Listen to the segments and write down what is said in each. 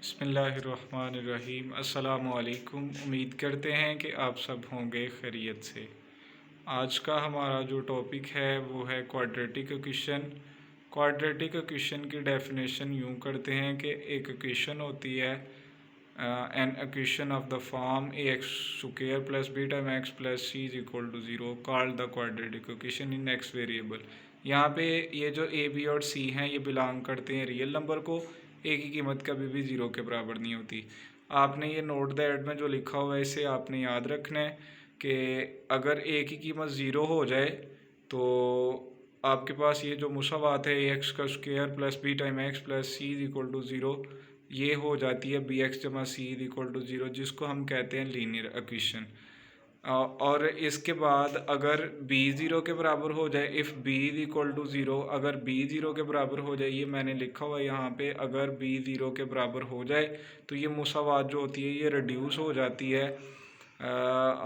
बिस्मिल्लाहिर्रहमानिर्रहीम। अस्सलामुअलैकुम। उम्मीद करते हैं कि आप सब होंगे खैरियत से। आज का हमारा जो टॉपिक है वो है क्वाड्रेटिक इक्वेशन। क्वाड्रेटिक इक्वेशन की डेफिनेशन यूँ करते हैं कि एक इक्वेशन होती है an equation of the form a x square plus b time x plus c is equal to zero called the quadratic equation in x variable. यहाँ पे ये जो ए बी और सी हैं ये बिलोंग करते हैं रियल नंबर को। ए की कीमत कभी भी ज़ीरो के बराबर नहीं होती। आपने ये नोट दैट में जो लिखा हुआ है इसे आपने याद रखना है कि अगर ए की कीमत ज़ीरो हो जाए तो आपके पास ये जो मुसावात है ए एक्स का square plus b time x plus c is equal to zero, ये हो जाती है बी एक्स जमा c is equal to zero, जिसको हम कहते हैं लीनियर इक्वेशन। और इसके बाद अगर b ज़ीरो के बराबर हो जाए, if b is equal to zero, अगर b ज़ीरो के बराबर हो जाए, ये मैंने लिखा हुआ है यहाँ पे, अगर b ज़ीरो के बराबर हो जाए तो ये मुसावात जो होती है ये रिड्यूस हो जाती है।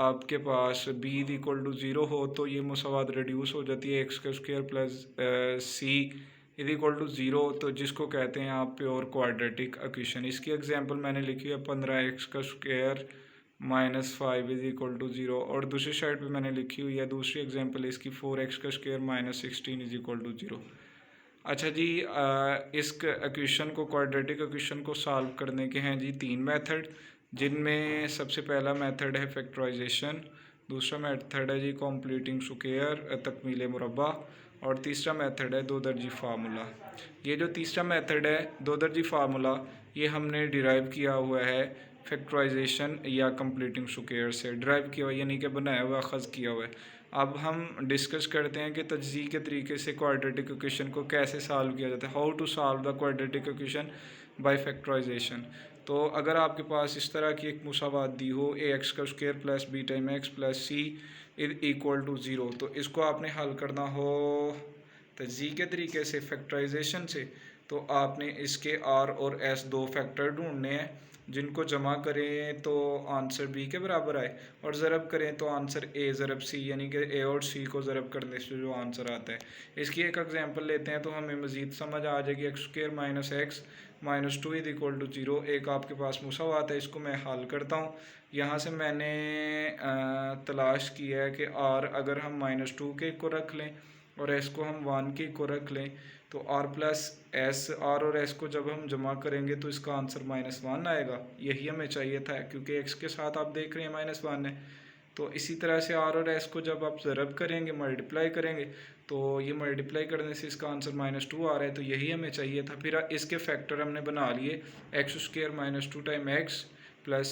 आपके पास b is equal to zero हो तो ये मुसावात रिड्यूस हो जाती है एक्स का square plus c is equal to zero, तो जिसको कहते हैं आप प्योर क्वाड्रेटिक इक्वेशन। इसकी एग्जांपल मैंने लिखी है 15x का square minus 5 is equal to zero, और दूसरी साइड पे मैंने लिखी हुई है दूसरी एग्जांपल इसकी 4x का square minus 16 is equal to zero. अच्छा जी, इस इक्वेशन को क्वाड्रेटिक इक्वेशन को सॉल्व करने के हैं जी तीन मेथड, जिनमें सबसे पहला मेथड है फैक्टराइजेशन, दूसरा मेथड है जी कंप्लीटिंग स्क्वायर तकमील मुरब्बा, और तीसरा मेथड है दो दर्जी फार्मूला। ये जो तीसरा मेथड है दो दर्जी फार्मूला ये हमने डिराइव किया हुआ है फैक्टराइजेशन या कंप्लीटिंग स्क्वायर से डिराइव किया हुआ, यानी कि बनाया हुआ अखज़ किया हुआ है। अब हम डिस्कस करते हैं कि तजज़ी के तरीके से क्वाड्रेटिक इक्वेशन को कैसे सॉल्व किया जाता है, how to solve the quadratic equation by factorisation. तो अगर आपके पास इस तरह की एक मुसावात दी हो ए एक्स का square plus b time x plus c is equal to zero, तो इसको आपने हल करना हो तजज़ी के तरीके से फैक्टराइजेशन से, तो आपने इसके आर और एस दो फैक्टर ढूंढने हैं, जिनको जमा करें तो आंसर बी के बराबर आए, और ज़रब करें तो आंसर ए ज़रब सी, यानी कि ए और सी को ज़रब करने से जो आंसर आता है। इसकी एक एग्जांपल लेते हैं तो हमें मज़ीद समझ आ जाएगी। X square minus x minus two is equal to zero, एक आपके पास मुसावात है, इसको मैं हल करता हूँ। यहाँ से मैंने तलाश किया है कि आर अगर हम माइनस टू के को रख लें और एस को हम वन के को रख लें तो आर प्लस एस, आर और एस को जब हम जमा करेंगे तो इसका आंसर माइनस वन आएगा। यही हमें चाहिए था क्योंकि एक्स के साथ आप देख रहे हैं माइनस वन है। तो इसी तरह से आर और एस को जब आप ज़रब करेंगे मल्टीप्लाई करेंगे तो ये मल्टीप्लाई करने से इसका आंसर माइनस टू आ रहा है, तो यही हमें चाहिए था। फिर इसके फैक्टर हमने बना लिए, x square minus two time x plus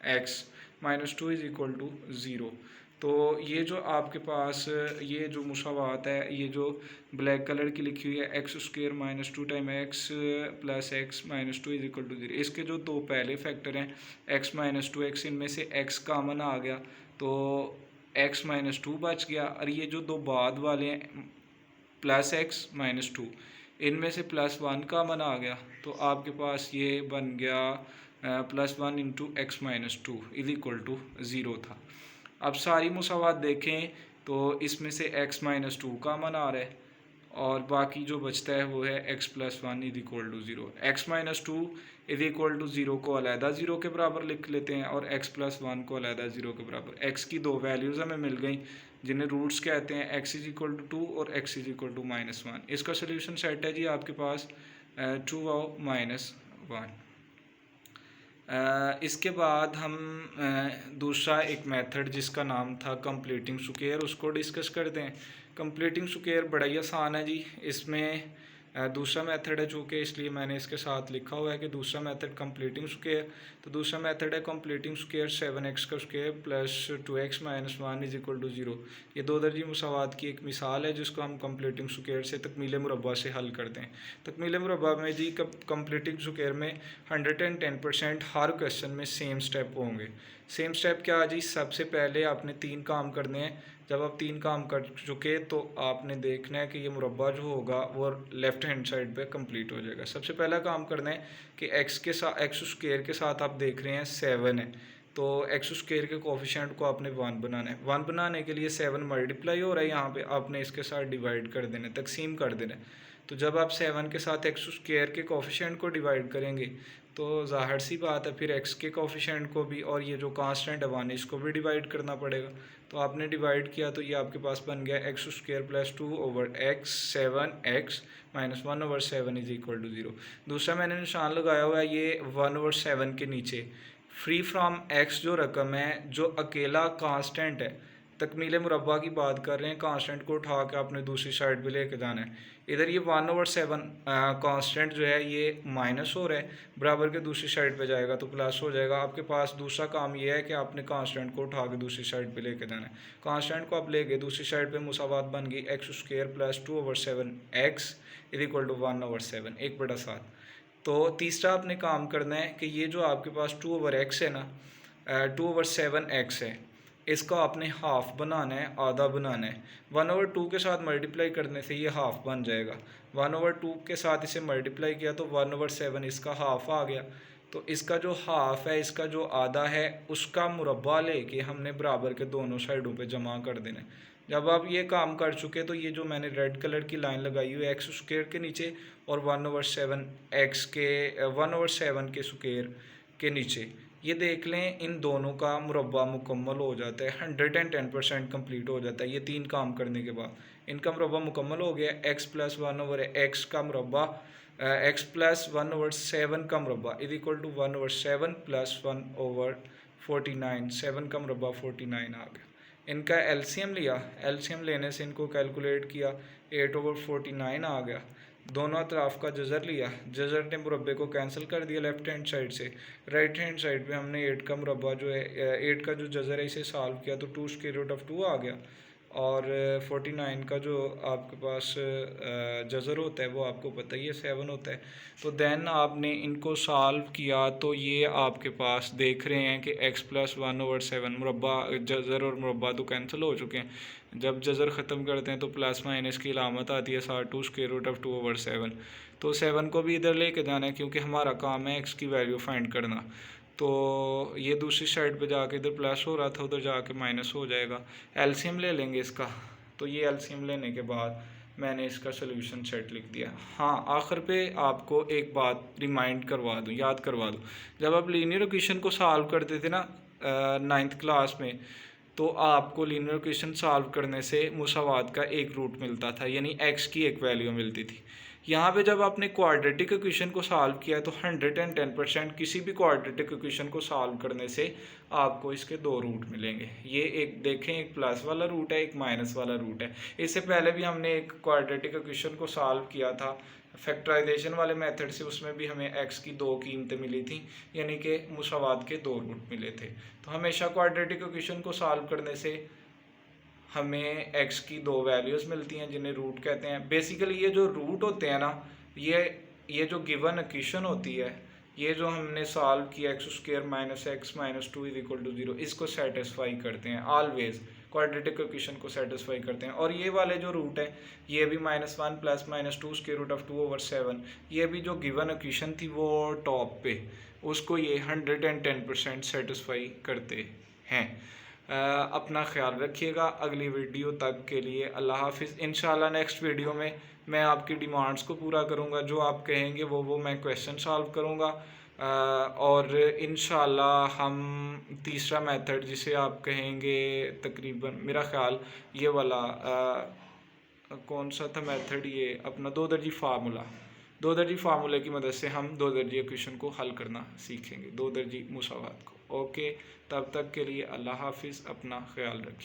x minus two is equal to zero. तो ये जो आपके पास ये जो मुसावात है, ये जो ब्लैक कलर की लिखी हुई है x square minus two time x plus x minus two is equal to zero, इसके जो दो पहले फैक्टर हैं एक्स माइनस टू एक्स, इनमें से एक्स कॉमन आ गया तो एक्स माइनस टू बच गया, और ये जो दो बाद वाले हैं प्लस एक्स माइनस टू, इनमें से प्लस वन कॉमन आ गया तो आपके पास ये बन गया plus one into x minus two is equal to zero था। अब सारी मुसावात देखें तो इसमें से x माइनस टू कॉमन आ रहा है और बाकी जो बचता है वो है x plus one is equal to zero. X minus two is equal to zero को अलहदा ज़ीरो के बराबर लिख लेते हैं और x प्लस वन को अलहदा ज़ीरो के बराबर। x की दो वैल्यूज़ हमें मिल गई जिन्हें रूट्स कहते हैं, x is equal to two और x is equal to minus one. इसका सोल्यूशन सेट है जी आपके पास टू और माइनस वन। इसके बाद हम दूसरा एक मेथड जिसका नाम था कंप्लीटिंग स्क्वायर उसको डिस्कस करते हैं। कंप्लीटिंग स्क्वायर बड़ा ही आसान है जी। इसमें दूसरा मेथड है चूँकि, इसलिए मैंने इसके साथ लिखा हुआ है कि दूसरा मेथड कंप्लीटिंग स्क्वायर। तो दूसरा मेथड है कंप्लीटिंग स्क्वायर 7x का square plus 2x minus one is equal to zero. ये दो दर्जी मुसावात की एक मिसाल है जिसको हम कंप्लीटिंग स्क्वायर से तकमील मुरब्बा से हल करते हैं। तकमील मुरब्बा में जी कंप्लीटिंग स्क्वायर में 110% हर क्वेश्चन में सेम स्टेप होंगे। सेम स्टेप क्या जी, सबसे पहले आपने तीन काम करने हैं। जब आप तीन काम कर चुके तो आपने देखना है कि ये मुरब्बा जो होगा वो लेफ़्ट हैंड साइड पे कंप्लीट हो जाएगा। सबसे पहला काम करना है कि एक्स के साथ एक्स स्क्वायर के साथ आप देख रहे हैं 7 है, तो एक्स स्क्वायर के कोफिशिएंट को आपने 1 बनाना है। 1 बनाने के लिए 7 मल्टीप्लाई हो रहा है, यहाँ पे आपने इसके साथ डिवाइड कर देना है, तकसीम कर देना है। तो जब आप 7 के साथ एक्स स्क्वायर के कोफिशिएंट को डिवाइड करेंगे तो ज़ाहिर सी बात है फिर एक्स के कोफिशिएंट को भी और ये जो कांस्टेंट है 1 इसको भी डिवाइड करना पड़ेगा। तो आपने डिवाइड किया तो ये आपके पास बन गया x square plus 2 over x 7x minus 1 over 7 is equal to 0। दूसरा मैंने निशान लगाया हुआ है ये 1 ओवर 7 के नीचे फ्री फ्राम एक्स जो रकम है जो अकेला कांस्टेंट है, तकमील मुरब्बा की बात कर रहे हैं, कांस्टेंट को उठा के आपने दूसरी साइड पे लेके जाना है। इधर ये 1 ओवर 7 कांस्टेंट जो है ये माइनस हो रहा है, बराबर के दूसरी साइड पे जाएगा तो प्लस हो जाएगा। आपके पास दूसरा काम ये है कि आपने कांस्टेंट को उठा के दूसरी साइड पे लेके जाना है। कांस्टेंट को आप ले गए दूसरी साइड पे, मुसावात बन गई x square plus 2 over 7x is equal to 1 over 7 1/7। तो तीसरा आपने काम करना है कि ये जो आपके पास 2 ओवर एक्स है ना, 2 ओवर 7x है, इसका आपने हाफ बनाना है, आधा बनाना है। 1 ओवर 2 के साथ मल्टीप्लाई करने से ये हाफ बन जाएगा। 1 ओवर 2 के साथ इसे मल्टीप्लाई किया तो 1 ओवर 7 इसका हाफ आ गया। तो इसका जो हाफ है, इसका जो आधा है, उसका मुरब्बा लेके हमने बराबर के दोनों साइडों पे जमा कर देना है। जब आप ये काम कर चुके तो ये जो मैंने रेड कलर की लाइन लगाई हुई है एक्स स्क्वायर के नीचे और 1 ओवर 7 एक्स के 1 ओवर 7 के स्क्वायर के नीचे, ये देख लें इन दोनों का मुरब्बा मुकम्मल हो जाता है, 110% कम्प्लीट हो जाता है। ये 3 काम करने के बाद इनका मुरब्बा मुकम्मल हो गया। एक्स प्लस 1 ओवर एक्स का मुरब्बा, एक्स प्लस 1 ओवर 7 का मुरब्बा is equal to 1 over 7 plus 1 over 49, 7 का मुरब्बा 49 आ गया। इनका एलसीएम लिया, एलसीएम लेने से इनको कैलकुलेट किया 8 ओवर 49 आ गया। दोनों अतराफ का जज़र लिया, जज़र ने मुरब्बे को कैंसिल कर दिया लेफ्ट हैंड साइड से। राइट हैंड साइड पे हमने 8 का मुरब्बा जो है 8 का जो जज़र है इसे सॉल्व किया तो 2 स्क्वायर रूट ऑफ 2 आ गया। और 49 का जो आपके पास जज़र होता है वो आपको पता ही है 7 होता है। तो देन आपने इनको सॉल्व किया तो ये आपके पास देख रहे हैं कि x प्लस 1 ओवर 7 मुरब्बा, जज़र और मुरब्बा तो कैंसिल हो चुके हैं। जब जज़र ख़त्म करते हैं तो प्लस माइनस की अलामत आती है साथ 2 स्क्वायर रूट ऑफ 2 ओवर 7। तो 7 को भी इधर लेके जाना है क्योंकि हमारा काम है x की वैल्यू फाइंड करना। तो ये दूसरी साइड पे जाके इधर प्लस हो रहा था उधर जाके माइनस हो जाएगा। एलसीएम ले लेंगे इसका, तो ये एलसीएम लेने के बाद मैंने इसका सोल्यूशन सेट लिख दिया। हाँ, आखिर पे आपको एक बात रिमाइंड करवा दूँ, याद करवा दूँ, जब आप लीनियर इक्वेशन को सॉल्व करते थे ना 9th क्लास में, तो आपको लीनियर इक्वेशन सॉल्व करने से मुसावात का एक रूट मिलता था, यानी x की एक वैल्यू मिलती थी। यहाँ पे जब आपने क्वाड्रेटिक इक्वेशन को सॉल्व किया तो 110% किसी भी क्वाड्रेटिक इक्वेशन को सॉल्व करने से आपको इसके 2 रूट मिलेंगे। ये एक देखें, एक प्लस वाला रूट है, एक माइनस वाला रूट है। इससे पहले भी हमने एक क्वाड्रेटिक इक्वेशन को सॉल्व किया था फैक्टराइजेशन वाले मेथड से, उसमें भी हमें x की 2 कीमतें मिली थी, यानी कि मुसावात के 2 रूट मिले थे। तो हमेशा क्वाड्रेटिक इक्वेशन को सॉल्व करने से हमें x की 2 वैल्यूज़ मिलती हैं जिन्हें रूट कहते हैं। बेसिकली ये जो रूट होते हैं ना, ये जो गिवन इक्वेशन होती है, ये जो हमने सॉल्व किया x square minus x minus 2 is equal to 0, इसको सेटिस्फाई करते हैं ऑलवेज, क्वाड्रेटिक इक्वेशन को सेटिस्फाई करते हैं। और ये वाले जो रूट है ये भी -1 plus -2 square root of 2 over 7, ये भी जो गिवन इक्वेशन थी वो टॉप पे, उसको ये 110% सेटिस्फाई करते हैं। अपना ख्याल रखिएगा। अगली वीडियो तक के लिए अल्लाह हाफिज़। इंशाल्लाह नेक्स्ट वीडियो में मैं आपकी डिमांड्स को पूरा करूँगा, जो आप कहेंगे वो मैं क्वेश्चन सॉल्व करूँगा। और इंशाल्लाह हम तीसरा मेथड जिसे आप कहेंगे, तकरीबन मेरा ख्याल ये वाला कौन सा था मेथड, ये अपना 2 दर्जी फार्मूला, 2 दर्जी फार्मूले की मदद से हम 2 दर्जी इक्वेशन को हल करना सीखेंगे, 2 दर्जी मुसावात को। ओके, तब तक के लिए अल्लाह हाफिज़, अपना ख्याल रखिए।